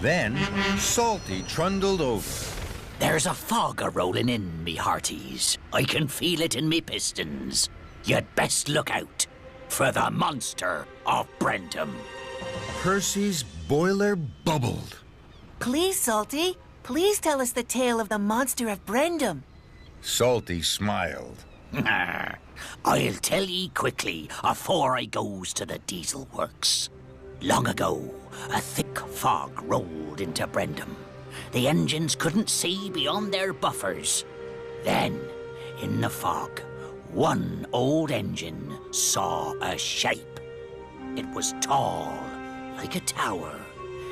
Then Salty trundled over. There's a fog a-rolling in, me hearties. I can feel it in me pistons. You'd best look out for the monster of Brendam. Percy's boiler bubbled. Please, Salty, please tell us the tale of the monster of Brendam. Salty smiled. I'll tell ye quickly afore I goes to the diesel works. Long ago, a thick fog rolled into Brendam. The engines couldn't see beyond their buffers. Then, in the fog, one old engine saw a shape. It was tall, like a tower.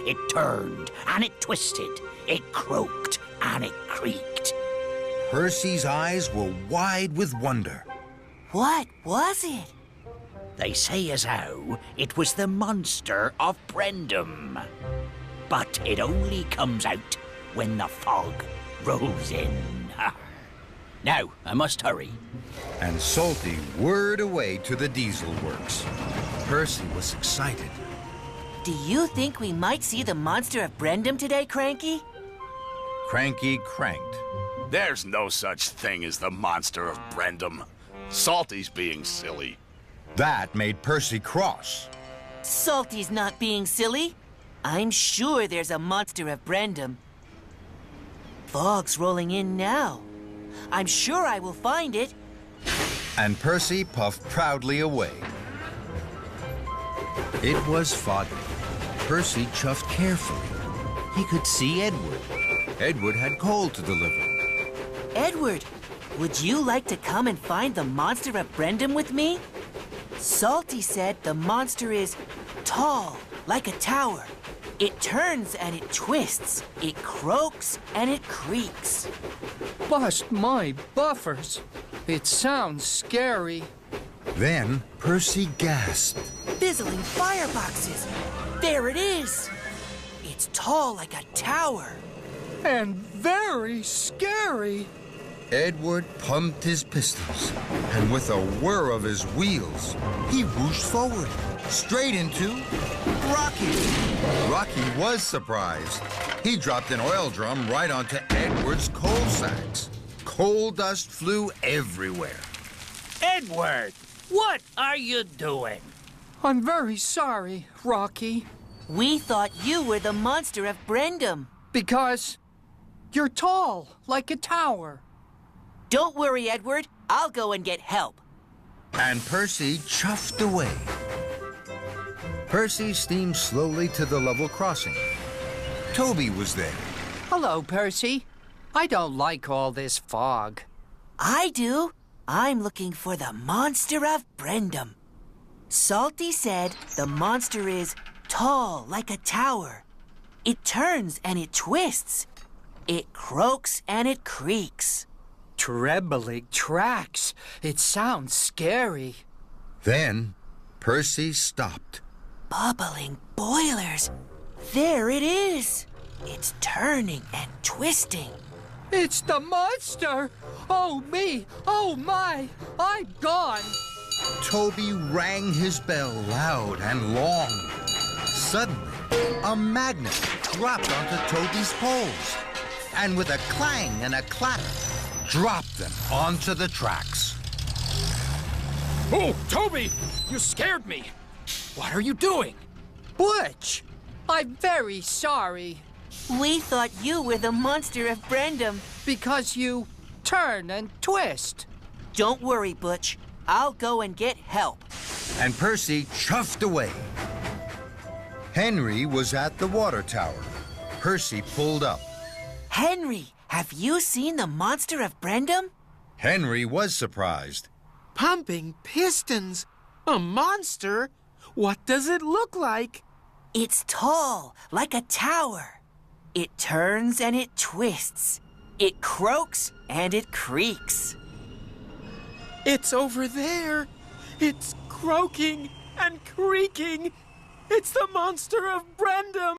It turned and it twisted. It croaked and it creaked. Percy's eyes were wide with wonder. What was it? They say as how it was the monster of Brendam. But it only comes out when the fog rolls in. Now, I must hurry. And Salty whirred away to the diesel works. Percy was excited. Do you think we might see the monster of Brendam today, Cranky? Cranky cranked. There's no such thing as the monster of Brendam. Salty's being silly. That made Percy cross. Salty's not being silly. I'm sure there's a monster of Brendam. Fog's rolling in now. I'm sure I will find it. And Percy puffed proudly away. It was foggy. Percy chuffed carefully. He could see Edward. Edward had coal to deliver. Edward, would you like to come and find the monster of Brendam with me? Salty said the monster is tall, like a tower. It turns and it twists. It croaks and it creaks. Bust my buffers. It sounds scary. Then Percy gasped. Fizzling fireboxes. There it is. It's tall like a tower. And very scary. Edward pumped his pistols, and with a whir of his wheels, he whooshed forward, straight into Rocky. Rocky was surprised. He dropped an oil drum right onto Edward's coal sacks. Coal dust flew everywhere. Edward, what are you doing? I'm very sorry, Rocky. We thought you were the monster of Brendam. Because you're tall, like a tower. Don't worry, Edward. I'll go and get help. And Percy chuffed away. Percy steamed slowly to the level crossing. Toby was there. Hello, Percy. I don't like all this fog. I do. I'm looking for the monster of Brendam. Salty said the monster is tall like a tower. It turns and it twists. It croaks and it creaks. Trebling tracks. It sounds scary. Then Percy stopped. Bubbling boilers. There it is. It's turning and twisting. It's the monster! Oh, me! Oh, my! I'm gone! Toby rang his bell loud and long. Suddenly, a magnet dropped onto Toby's poles, and with a clang and a clatter, dropped them onto the tracks. Oh, Toby! You scared me! What are you doing? Butch! I'm very sorry. We thought you were the monster of Brendam. Because you turn and twist. Don't worry, Butch. I'll go and get help. And Percy chuffed away. Henry was at the water tower. Percy pulled up. Henry, have you seen the monster of Brendam? Henry was surprised. Pumping pistons? A monster? What does it look like? It's tall, like a tower. It turns and it twists. It croaks and it creaks. It's over there. It's croaking and creaking. It's the monster of Brendam.